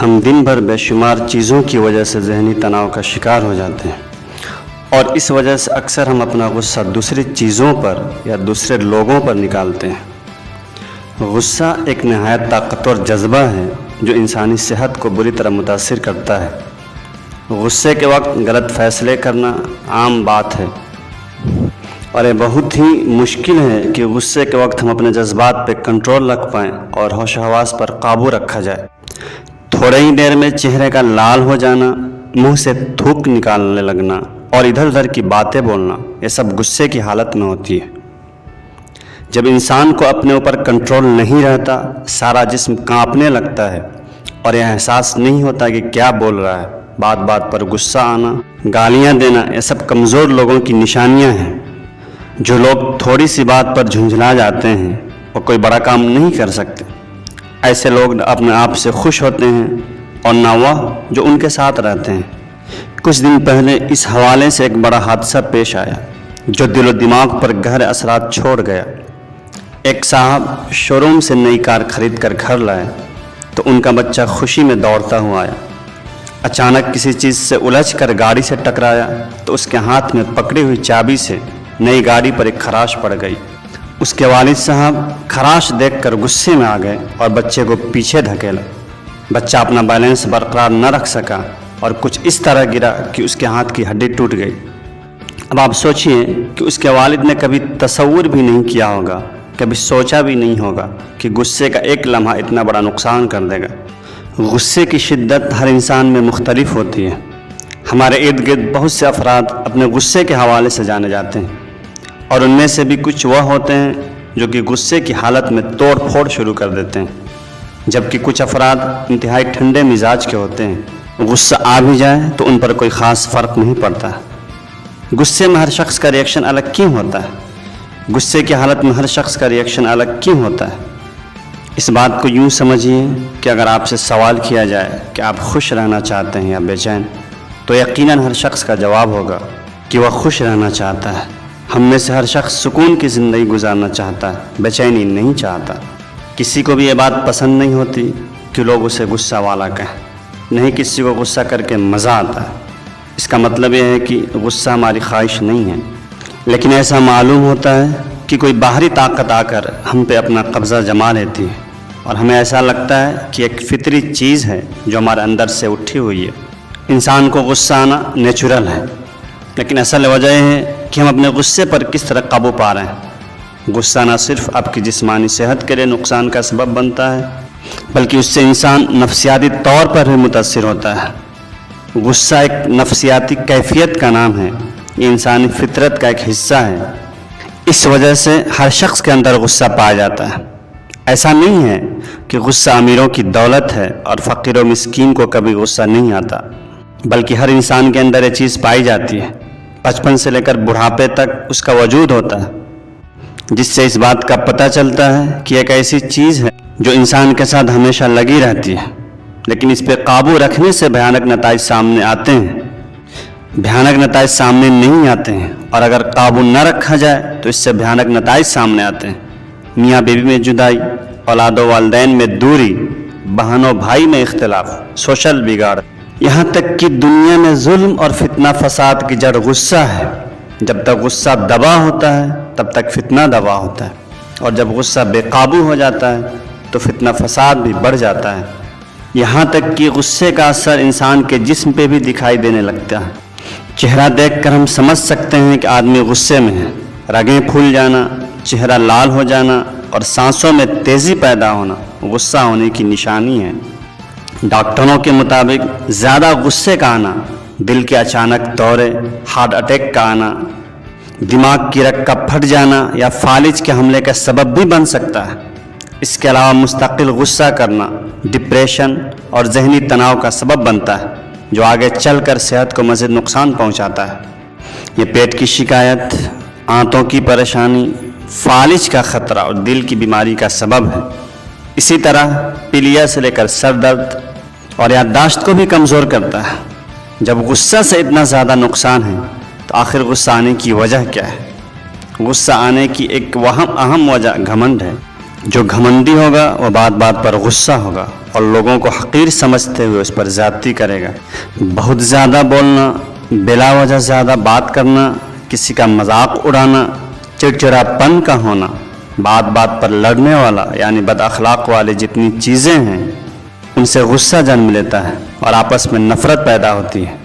ہم دن بھر بے شمار چیزوں کی وجہ سے ذہنی تناؤ کا شکار ہو جاتے ہیں اور اس وجہ سے اکثر ہم اپنا غصہ دوسری چیزوں پر یا دوسرے لوگوں پر نکالتے ہیں۔ غصہ ایک نہایت طاقتور جذبہ ہے جو انسانی صحت کو بری طرح متاثر کرتا ہے۔ غصے کے وقت غلط فیصلے کرنا عام بات ہے اور یہ بہت ہی مشکل ہے کہ غصے کے وقت ہم اپنے جذبات پہ کنٹرول رکھ پائیں اور ہوش و حواس پر قابو رکھا جائے۔ تھوڑے ہی دیر میں چہرے کا لال ہو جانا، منہ سے تھوک نکالنے لگنا اور ادھر ادھر کی باتیں بولنا، یہ سب غصے کی حالت میں ہوتی ہے۔ جب انسان کو اپنے اوپر کنٹرول نہیں رہتا، سارا جسم کانپنے لگتا ہے اور یہ احساس نہیں ہوتا کہ کیا بول رہا ہے۔ بات بات پر غصہ آنا، گالیاں دینا، یہ سب کمزور لوگوں کی نشانیاں ہیں۔ جو لوگ تھوڑی سی بات پر جھنجھلا جاتے ہیں وہ کوئی بڑا کام نہیں کر سکتے۔ ایسے لوگ اپنے آپ سے خوش ہوتے ہیں اور نہ وہ جو ان کے ساتھ رہتے ہیں۔ کچھ دن پہلے اس حوالے سے ایک بڑا حادثہ پیش آیا جو دل و دماغ پر گہرے اثرات چھوڑ گیا۔ ایک صاحب شو روم سے نئی کار خرید کر گھر لائے تو ان کا بچہ خوشی میں دوڑتا ہوا آیا۔ اچانک کسی چیز سے الجھ کر گاڑی سے ٹکرایا تو اس کے ہاتھ میں پکڑی ہوئی چابی سے نئی گاڑی پر ایک خراش پڑ گئی۔ اس کے والد صاحب خراش دیکھ کر غصے میں آ گئے اور بچے کو پیچھے دھکیلا۔ بچہ اپنا بیلنس برقرار نہ رکھ سکا اور کچھ اس طرح گرا کہ اس کے ہاتھ کی ہڈی ٹوٹ گئی۔ اب آپ سوچئے کہ اس کے والد نے کبھی تصور بھی نہیں کیا ہوگا، کبھی سوچا بھی نہیں ہوگا کہ غصے کا ایک لمحہ اتنا بڑا نقصان کر دے گا۔ غصے کی شدت ہر انسان میں مختلف ہوتی ہے۔ ہمارے ارد گرد بہت سے افراد اپنے غصے کے حوالے سے جانے جاتے ہیں اور ان میں سے بھی کچھ وہ ہوتے ہیں جو کہ غصے کی حالت میں توڑ پھوڑ شروع کر دیتے ہیں، جبکہ کچھ افراد انتہائی ٹھنڈے مزاج کے ہوتے ہیں۔ غصہ آ بھی جائے تو ان پر کوئی خاص فرق نہیں پڑتا۔ غصے میں ہر شخص کا ریئیکشن الگ کیوں ہوتا ہے؟ غصے کی حالت میں ہر شخص کا ریئیکشن الگ کیوں ہوتا ہے؟ اس بات کو یوں سمجھیے کہ اگر آپ سے سوال کیا جائے کہ آپ خوش رہنا چاہتے ہیں یا بے چین، تو یقیناً ہر شخص کا جواب ہوگا کہ وہ خوش رہنا چاہتا ہے۔ ہم میں سے ہر شخص سکون کی زندگی گزارنا چاہتا ہے، بے چینی نہیں چاہتا۔ کسی کو بھی یہ بات پسند نہیں ہوتی کہ لوگ اسے غصہ والا کہیں، نہیں کسی کو غصہ کر کے مزہ آتا ہے۔ اس کا مطلب یہ ہے کہ غصہ ہماری خواہش نہیں ہے، لیکن ایسا معلوم ہوتا ہے کہ کوئی باہری طاقت آ کر ہم پہ اپنا قبضہ جما لیتی ہے اور ہمیں ایسا لگتا ہے کہ ایک فطری چیز ہے جو ہمارے اندر سے اٹھی ہوئی ہے۔ انسان کو غصہ آنا نیچرل ہے، لیکن اصل وجہ یہ ہے کہ ہم اپنے غصے پر کس طرح قابو پا رہے ہیں۔ غصہ نہ صرف آپ کی جسمانی صحت کے لیے نقصان کا سبب بنتا ہے، بلکہ اس سے انسان نفسیاتی طور پر بھی متاثر ہوتا ہے۔ غصہ ایک نفسیاتی کیفیت کا نام ہے، یہ انسانی فطرت کا ایک حصہ ہے۔ اس وجہ سے ہر شخص کے اندر غصہ پایا جاتا ہے۔ ایسا نہیں ہے کہ غصہ امیروں کی دولت ہے اور فقیر و مسکین کو کبھی غصہ نہیں آتا، بلکہ ہر انسان کے اندر یہ چیز پائی جاتی ہے۔ بچپن سے لے کر بڑھاپے تک اس کا وجود ہوتا ہے، جس سے اس بات کا پتہ چلتا ہے کہ ایک ایسی چیز ہے جو انسان کے ساتھ ہمیشہ لگی رہتی ہے، لیکن اس پہ قابو رکھنے سے بھیانک نتائج سامنے آتے ہیں۔ بھیانک نتائج سامنے نہیں آتے ہیں، اور اگر قابو نہ رکھا جائے تو اس سے بھیانک نتائج سامنے آتے ہیں۔ میاں بیوی میں جدائی، اولاد و والدین میں دوری، بہن و بھائی میں اختلاف، سوشل بگاڑ، یہاں تک کہ دنیا میں ظلم اور فتنہ فساد کی جڑ غصہ ہے۔ جب تک غصہ دبا ہوتا ہے تب تک فتنہ دبا ہوتا ہے، اور جب غصہ بے قابو ہو جاتا ہے تو فتنہ فساد بھی بڑھ جاتا ہے۔ یہاں تک کہ غصے کا اثر انسان کے جسم پہ بھی دکھائی دینے لگتا ہے۔ چہرہ دیکھ کر ہم سمجھ سکتے ہیں کہ آدمی غصے میں ہے۔ رگیں پھول جانا، چہرہ لال ہو جانا اور سانسوں میں تیزی پیدا ہونا غصہ ہونے کی نشانی ہے۔ ڈاکٹروں کے مطابق زیادہ غصے کا آنا دل کے اچانک دورے، ہارٹ اٹیک کا آنا، دماغ کی رگ کا پھٹ جانا یا فالج کے حملے کا سبب بھی بن سکتا ہے۔ اس کے علاوہ مستقل غصہ کرنا ڈپریشن اور ذہنی تناؤ کا سبب بنتا ہے، جو آگے چل کر صحت کو مزید نقصان پہنچاتا ہے۔ یہ پیٹ کی شکایت، آنتوں کی پریشانی، فالج کا خطرہ اور دل کی بیماری کا سبب ہے۔ اسی طرح پیلیا سے لے کر سر درد اور یادداشت کو بھی کمزور کرتا ہے۔ جب غصہ سے اتنا زیادہ نقصان ہے تو آخر غصہ آنے کی وجہ کیا ہے؟ غصہ آنے کی ایک اہم وجہ گھمنڈ ہے۔ جو گھمنڈی ہوگا وہ بات بات پر غصہ ہوگا اور لوگوں کو حقیر سمجھتے ہوئے اس پر زیادتی کرے گا۔ بہت زیادہ بولنا، بلا وجہ زیادہ بات کرنا، کسی کا مذاق اڑانا، چڑچڑا پن کا ہونا، بات بات پر لڑنے والا یعنی بد اخلاق والے جتنی چیزیں ہیں ان سے غصہ جنم لیتا ہے اور آپس میں نفرت پیدا ہوتی ہے۔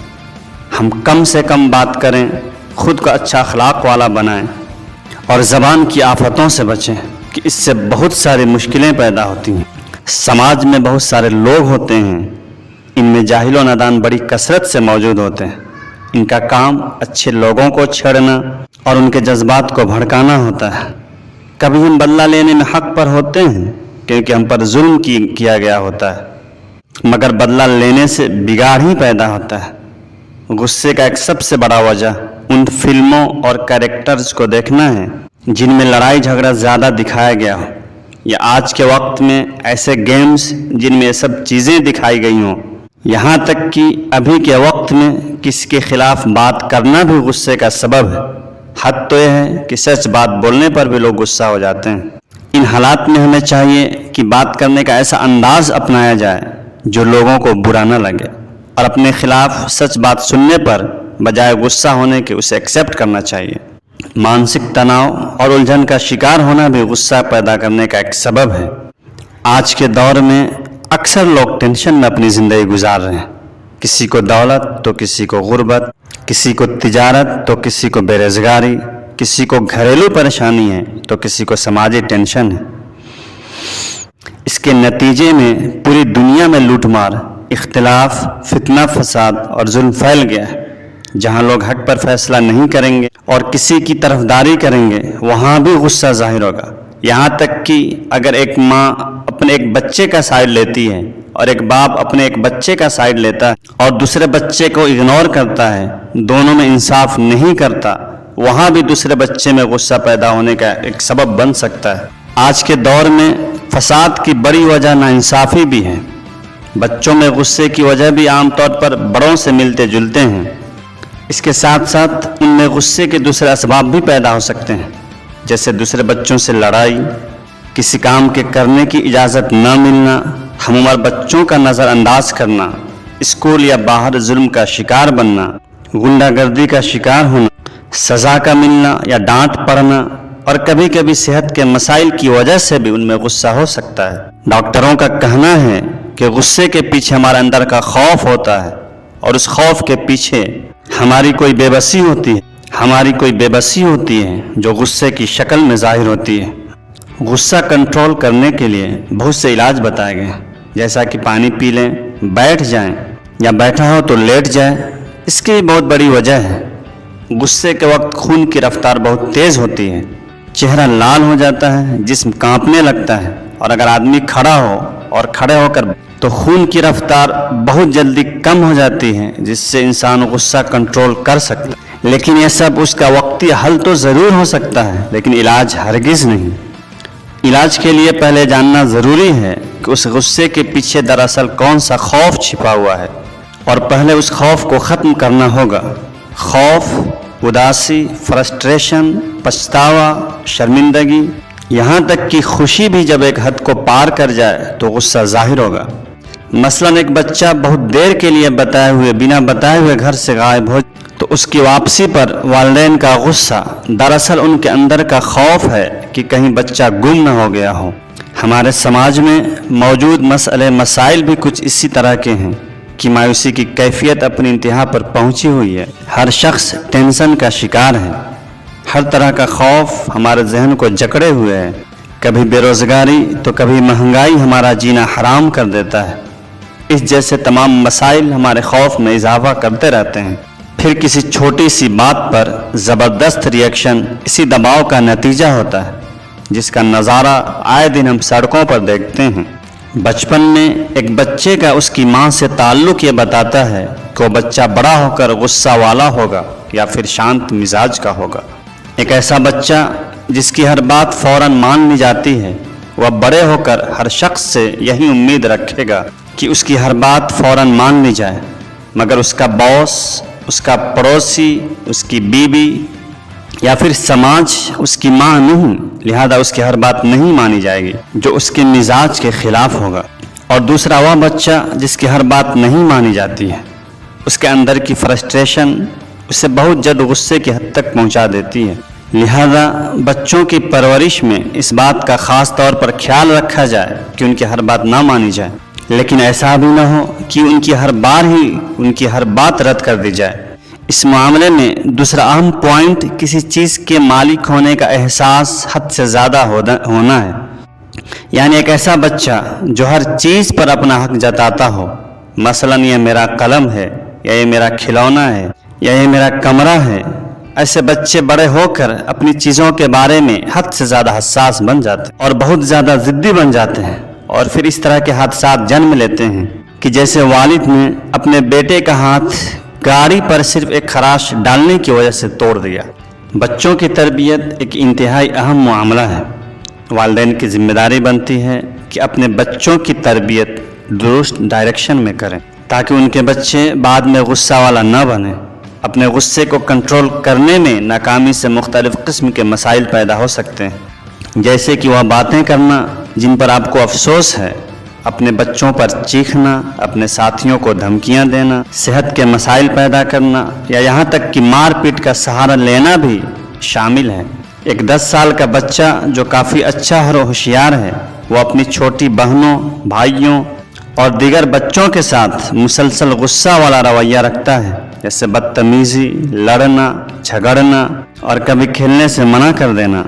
ہم کم سے کم بات کریں، خود کو اچھا اخلاق والا بنائیں اور زبان کی آفتوں سے بچیں کہ اس سے بہت ساری مشکلیں پیدا ہوتی ہیں۔ سماج میں بہت سارے لوگ ہوتے ہیں، ان میں جاہل و نادان بڑی کثرت سے موجود ہوتے ہیں۔ ان کا کام اچھے لوگوں کو چھیڑنا اور ان کے جذبات کو بھڑکانا ہوتا ہے۔ کبھی ہم بدلہ لینے میں حق پر ہوتے ہیں کیونکہ ہم پر ظلم کیا گیا ہوتا ہے، مگر بدلہ لینے سے بگاڑ ہی پیدا ہوتا ہے۔ غصے کا ایک سب سے بڑا وجہ ان فلموں اور کریکٹرز کو دیکھنا ہے جن میں لڑائی جھگڑا زیادہ دکھایا گیا ہو، یا آج کے وقت میں ایسے گیمز جن میں یہ سب چیزیں دکھائی گئی ہوں۔ یہاں تک کہ ابھی کے وقت میں کسی کے خلاف بات کرنا بھی غصے کا سبب ہے۔ حد تو یہ ہے کہ سچ بات بولنے پر بھی لوگ غصہ ہو جاتے ہیں۔ ان حالات میں ہمیں چاہیے کہ بات کرنے کا ایسا انداز اپنایا جائے جو لوگوں کو برا نہ لگے، اور اپنے خلاف سچ بات سننے پر بجائے غصہ ہونے کے اسے ایکسیپٹ کرنا چاہیے۔ مانسک تناؤ اور الجھن کا شکار ہونا بھی غصہ پیدا کرنے کا ایک سبب ہے۔ آج کے دور میں اکثر لوگ ٹینشن میں اپنی زندگی گزار رہے ہیں، کسی کو دولت تو کسی کو غربت، کسی کو تجارت تو کسی کو بے روزگاری، کسی کو گھریلو پریشانی ہے تو کسی کو سماجی ٹینشن ہے۔ اس کے نتیجے میں پوری دنیا میں لوٹ مار، اختلاف، فتنہ فساد اور ظلم پھیل گیا ہے۔ جہاں لوگ حق پر فیصلہ نہیں کریں گے اور کسی کی طرفداری کریں گے وہاں بھی غصہ ظاہر ہوگا۔ یہاں تک کہ اگر ایک ماں اپنے ایک بچے کا سائیڈ لیتی ہے اور ایک باپ اپنے ایک بچے کا سائیڈ لیتا ہے اور دوسرے بچے کو اگنور کرتا ہے، دونوں میں انصاف نہیں کرتا، وہاں بھی دوسرے بچے میں غصہ پیدا ہونے کا ایک سبب بن سکتا ہے۔ آج کے دور میں فساد کی بڑی وجہ ناانصافی بھی ہے۔ بچوں میں غصے کی وجہ بھی عام طور پر بڑوں سے ملتے جلتے ہیں۔ اس کے ساتھ ساتھ ان میں غصے کے دوسرے اسباب بھی پیدا ہو سکتے ہیں، جیسے دوسرے بچوں سے لڑائی، کسی کام کے کرنے کی اجازت نہ ملنا، ہم عمر بچوں کا نظر انداز کرنا، اسکول یا باہر ظلم کا شکار بننا، غنڈہ گردی کا شکار ہونا، سزا کا ملنا یا ڈانٹ پڑنا، اور کبھی کبھی صحت کے مسائل کی وجہ سے بھی ان میں غصہ ہو سکتا ہے۔ ڈاکٹروں کا کہنا ہے کہ غصے کے پیچھے ہمارے اندر کا خوف ہوتا ہے، اور اس خوف کے پیچھے ہماری کوئی بے بسی ہوتی ہے جو غصے کی شکل میں ظاہر ہوتی ہے۔ غصہ کنٹرول کرنے کے لیے بہت سے علاج بتائے گئے ہیں، جیسا کہ پانی پی لیں، بیٹھ جائیں، یا بیٹھا ہو تو لیٹ جائیں۔ اس کی بہت بڑی وجہ ہے، غصے کے وقت خون کی رفتار بہت تیز ہوتی ہے، چہرہ لال ہو جاتا ہے، جسم کانپنے لگتا ہے، اور اگر آدمی کھڑا ہو اور کھڑے ہو کر تو خون کی رفتار بہت جلدی کم ہو جاتی ہے، جس سے انسان غصہ کنٹرول کر سکتا ہے۔ لیکن یہ سب اس کا وقتی حل تو ضرور ہو سکتا ہے، لیکن علاج ہرگز نہیں۔ علاج کے لیے پہلے جاننا ضروری ہے کہ اس غصے کے پیچھے دراصل کون سا خوف چھپا ہوا ہے، اور پہلے اس خوف کو ختم کرنا ہوگا۔ خوف، اداسی، فرسٹریشن، پچھتاوا، شرمندگی، یہاں تک کہ خوشی بھی جب ایک حد کو پار کر جائے تو غصہ ظاہر ہوگا۔ مثلا ایک بچہ بہت دیر کے لیے بنا بتائے ہوئے گھر سے غائب ہو تو اس کی واپسی پر والدین کا غصہ دراصل ان کے اندر کا خوف ہے کہ کہیں بچہ گم نہ ہو گیا ہو۔ ہمارے سماج میں موجود مسائل بھی کچھ اسی طرح کے ہیں کہ مایوسی کی کیفیت اپنی انتہا پر پہنچی ہوئی ہے۔ ہر شخص ٹینشن کا شکار ہے، ہر طرح کا خوف ہمارے ذہن کو جکڑے ہوئے ہے۔ کبھی بے روزگاری تو کبھی مہنگائی ہمارا جینا حرام کر دیتا ہے۔ اس جیسے تمام مسائل ہمارے خوف میں اضافہ کرتے رہتے ہیں۔ پھر کسی چھوٹی سی بات پر زبردست ریئیکشن اسی دباؤ کا نتیجہ ہوتا ہے، جس کا نظارہ آئے دن ہم سڑکوں پر دیکھتے ہیں۔ بچپن میں ایک بچے کا اس کی ماں سے تعلق یہ بتاتا ہے کہ وہ بچہ بڑا ہو کر غصہ والا ہوگا یا پھر شانت مزاج کا ہوگا۔ ایک ایسا بچہ جس کی ہر بات فوراً مان لی جاتی ہے، وہ بڑے ہو کر ہر شخص سے یہی امید رکھے گا کہ اس کی ہر بات فوراً مان لی جائے، مگر اس کا باس، اس کا پڑوسی، اس کی بیوی یا پھر سماج اس کی ماں نہیں، لہذا اس کی ہر بات نہیں مانی جائے گی جو اس کے مزاج کے خلاف ہوگا، اور دوسرا وہ بچہ جس کی ہر بات نہیں مانی جاتی ہے، اس کے اندر کی فرسٹریشن اسے بہت جلد غصے کی حد تک پہنچا دیتی ہے۔ لہذا بچوں کی پرورش میں اس بات کا خاص طور پر خیال رکھا جائے کہ ان کی ہر بات نہ مانی جائے، لیکن ایسا بھی نہ ہو کہ ان کی ہر بات رد کر دی جائے۔ اس معاملے میں دوسرا اہم پوائنٹ کسی چیز کے مالک ہونے کا احساس حد سے زیادہ ہونا ہے، یعنی ایک ایسا بچہ جو ہر چیز پر اپنا حق جتاتا ہو، مثلا یہ میرا قلم ہے، یا یہ میرا کھلونا ہے، یا یہ میرا کمرہ ہے۔ ایسے بچے بڑے ہو کر اپنی چیزوں کے بارے میں حد سے زیادہ حساس بن جاتے ہیں اور بہت زیادہ ضدی بن جاتے ہیں، اور پھر اس طرح کے حادثات جنم لیتے ہیں کہ جیسے والد نے اپنے بیٹے کا ہاتھ گاڑی پر صرف ایک خراش ڈالنے کی وجہ سے توڑ دیا۔ بچوں کی تربیت ایک انتہائی اہم معاملہ ہے۔ والدین کی ذمہ داری بنتی ہے کہ اپنے بچوں کی تربیت درست ڈائریکشن میں کریں تاکہ ان کے بچے بعد میں غصہ والا نہ بنیں۔ اپنے غصے کو کنٹرول کرنے میں ناکامی سے مختلف قسم کے مسائل پیدا ہو سکتے ہیں، جیسے کہ وہ باتیں کرنا جن پر آپ کو افسوس ہے، اپنے بچوں پر چیخنا، اپنے ساتھیوں کو دھمکیاں دینا، صحت کے مسائل پیدا کرنا، یا یہاں تک کہ مار پیٹ کا سہارا لینا بھی شامل ہے۔ ایک 10 سال کا بچہ جو کافی اچھا اور ہوشیار ہے، وہ اپنی چھوٹی بہنوں، بھائیوں اور دیگر بچوں کے ساتھ مسلسل غصہ والا رویہ رکھتا ہے، جیسے بدتمیزی، لڑنا، جھگڑنا اور کبھی کھیلنے سے منع کر دینا۔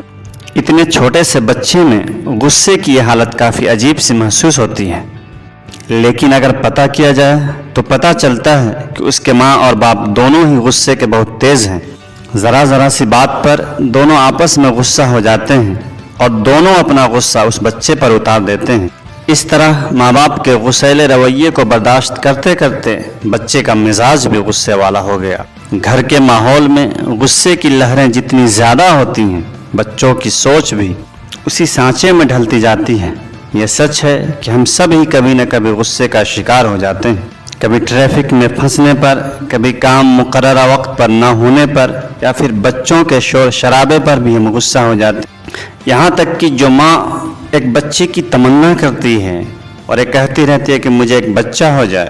اتنے چھوٹے سے بچے میں غصے کی یہ حالت کافی عجیب سی محسوس ہوتی ہے، لیکن اگر پتہ کیا جائے تو پتہ چلتا ہے کہ اس کے ماں اور باپ دونوں ہی غصے کے بہت تیز ہیں۔ ذرا سی بات پر دونوں آپس میں غصہ ہو جاتے ہیں اور دونوں اپنا غصہ اس بچے پر اتار دیتے ہیں۔ اس طرح ماں باپ کے غصیلے رویے کو برداشت کرتے کرتے بچے کا مزاج بھی غصے والا ہو گیا۔ گھر کے ماحول میں غصے کی لہریں جتنی زیادہ ہوتی ہیں، بچوں کی سوچ بھی اسی سانچے میں ڈھلتی جاتی ہے۔ یہ سچ ہے کہ ہم سب ہی کبھی نہ کبھی غصے کا شکار ہو جاتے ہیں، کبھی ٹریفک میں پھنسنے پر، کبھی کام مقررہ وقت پر نہ ہونے پر، یا پھر بچوں کے شور شرابے پر بھی ہم غصہ ہو جاتے ہیں۔ یہاں تک کہ جو ماں ایک بچے کی تمنا کرتی ہے اور یہ کہتی رہتی ہے کہ مجھے ایک بچہ ہو جائے،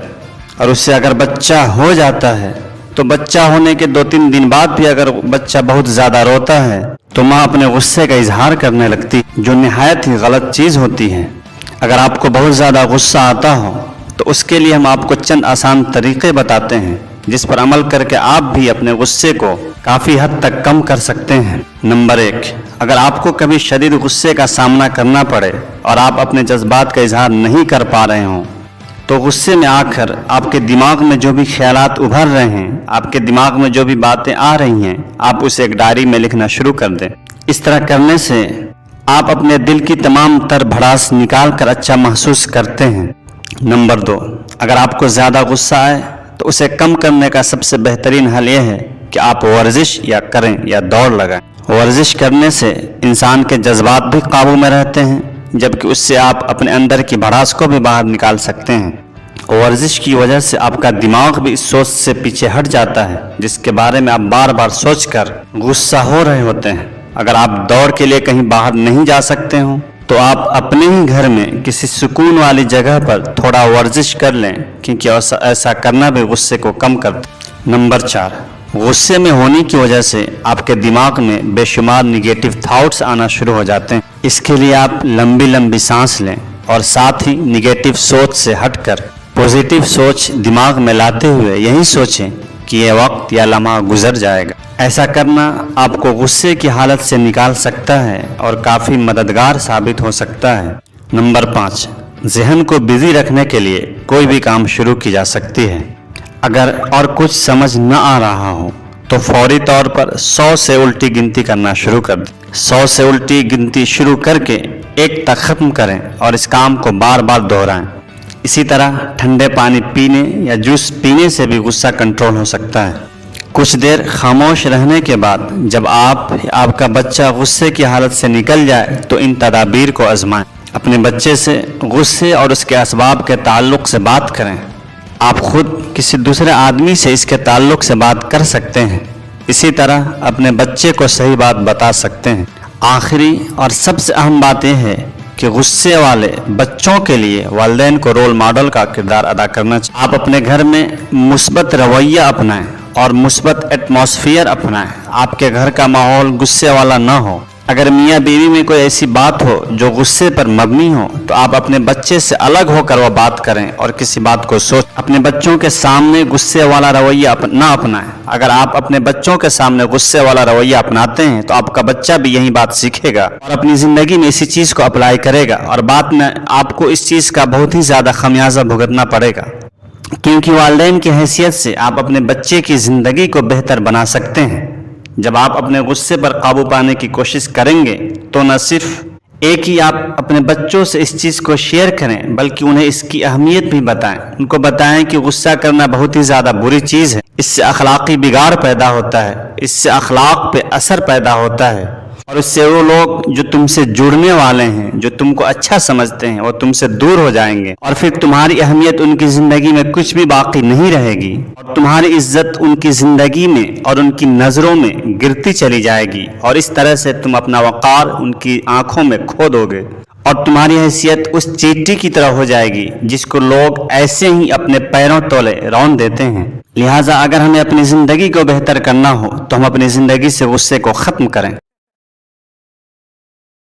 اور اس سے اگر بچہ ہو جاتا ہے تو بچہ ہونے کے 2-3 دن بعد بھی اگر بچہ بہت زیادہ روتا ہے تو ماں اپنے غصے کا اظہار کرنے لگتی، جو نہایت ہی غلط چیز ہوتی ہے۔ اگر آپ کو بہت زیادہ غصہ آتا ہو تو اس کے لیے ہم آپ کو چند آسان طریقے بتاتے ہیں جس پر عمل کر کے آپ بھی اپنے غصے کو کافی حد تک کم کر سکتے ہیں۔ نمبر 1، اگر آپ کو کبھی شدید غصے کا سامنا کرنا پڑے اور آپ اپنے جذبات کا اظہار نہیں کر پا رہے ہوں تو غصے میں آ کر آپ کے دماغ میں جو بھی خیالات ابھر رہے ہیں، آپ کے دماغ میں جو بھی باتیں آ رہی ہیں، آپ اسے ایک ڈائری میں لکھنا شروع کر دیں۔ اس طرح کرنے سے آپ اپنے دل کی تمام تر بھڑاس نکال کر اچھا محسوس کرتے ہیں۔ نمبر 2، اگر آپ کو زیادہ غصہ آئے تو اسے کم کرنے کا سب سے بہترین حل یہ ہے کہ آپ ورزش کریں یا دوڑ لگائیں۔ ورزش کرنے سے انسان کے جذبات بھی قابو میں رہتے ہیں، جبکہ اس سے آپ اپنے اندر کی بھڑاس کو بھی باہر نکال سکتے ہیں۔ ورزش کی وجہ سے آپ کا دماغ بھی اس سوچ سے پیچھے ہٹ جاتا ہے جس کے بارے میں آپ بار بار سوچ کر غصہ ہو رہے ہوتے ہیں۔ اگر آپ دوڑ کے لیے کہیں باہر نہیں جا سکتے ہوں تو آپ اپنے ہی گھر میں کسی سکون والی جگہ پر تھوڑا ورزش کر لیں، کیونکہ ایسا کرنا بھی غصے کو کم کرتا ہے۔ نمبر 4، غصے میں ہونے کی وجہ سے آپ کے دماغ میں بے شمار نگیٹو تھاٹس آنا شروع ہو جاتے ہیں۔ اس کے لیے آپ لمبی سانس لیں اور ساتھ ہی نگیٹو سوچ سے ہٹ کر پوزیٹیو سوچ دماغ میں لاتے ہوئے یہی سوچیں کہ یہ وقت یا لمحہ گزر جائے گا۔ ایسا کرنا آپ کو غصے کی حالت سے نکال سکتا ہے اور کافی مددگار ثابت ہو سکتا ہے۔ نمبر 5، ذہن کو بزی رکھنے کے لیے کوئی بھی کام شروع کی جا سکتی ہے۔ اگر اور کچھ سمجھ نہ آ رہا ہو تو فوری طور پر 100 سے الٹی گنتی کرنا شروع کر دیں۔ 100 سے الٹی گنتی شروع کر کے 1 تک ختم کریں اور اس کام کو بار بار دہرائیں۔ اسی طرح ٹھنڈے پانی پینے یا جوس پینے سے بھی غصہ کنٹرول ہو سکتا ہے۔ کچھ دیر خاموش رہنے کے بعد جب آپ کا بچہ غصے کی حالت سے نکل جائے تو ان تدابیر کو آزمائیں۔ اپنے بچے سے غصے اور اس کے اسباب کے تعلق سے بات کریں۔ آپ خود کسی دوسرے آدمی سے اس کے تعلق سے بات کر سکتے ہیں، اسی طرح اپنے بچے کو صحیح بات بتا سکتے ہیں۔ آخری اور سب سے اہم بات یہ ہے کہ غصے والے بچوں کے لیے والدین کو رول ماڈل کا کردار ادا کرنا چاہیے۔ آپ اپنے گھر میں مثبت رویہ اپنائیں اور مثبت ایٹماسفیئر اپنائیں۔ آپ کے گھر کا ماحول غصے والا نہ ہو۔ اگر میاں بیوی میں کوئی ایسی بات ہو جو غصے پر مبنی ہو تو آپ اپنے بچے سے الگ ہو کر وہ بات کریں اور کسی بات کو سوچ۔ اپنے بچوں کے سامنے غصے والا رویہ نہ اپنائیں۔ اگر آپ اپنے بچوں کے سامنے غصے والا رویہ اپناتے ہیں تو آپ کا بچہ بھی یہی بات سیکھے گا اور اپنی زندگی میں اسی چیز کو اپلائی کرے گا، اور بعد میں آپ کو اس چیز کا بہت ہی زیادہ خمیازہ بھگتنا پڑے گا، کیونکہ والدین کی حیثیت سے آپ اپنے بچے کی زندگی کو بہتر بنا سکتے ہیں۔ جب آپ اپنے غصے پر قابو پانے کی کوشش کریں گے تو نہ صرف ایک ہی آپ اپنے بچوں سے اس چیز کو شیئر کریں بلکہ انہیں اس کی اہمیت بھی بتائیں۔ ان کو بتائیں کہ غصہ کرنا بہت ہی زیادہ بری چیز ہے، اس سے اخلاقی بگاڑ پیدا ہوتا ہے، اس سے اخلاق پہ اثر پیدا ہوتا ہے، اور اس سے وہ لوگ جو تم سے جڑنے والے ہیں، جو تم کو اچھا سمجھتے ہیں، وہ تم سے دور ہو جائیں گے، اور پھر تمہاری اہمیت ان کی زندگی میں کچھ بھی باقی نہیں رہے گی، اور تمہاری عزت ان کی زندگی میں اور ان کی نظروں میں گرتی چلی جائے گی، اور اس طرح سے تم اپنا وقار ان کی آنکھوں میں کھو دو گے، اور تمہاری حیثیت اس چیٹی کی طرح ہو جائے گی جس کو لوگ ایسے ہی اپنے پیروں تلے رون دیتے ہیں۔ لہٰذا اگر ہمیں اپنی زندگی کو بہتر کرنا ہو تو ہم اپنی زندگی سے غصے کو ختم کریں۔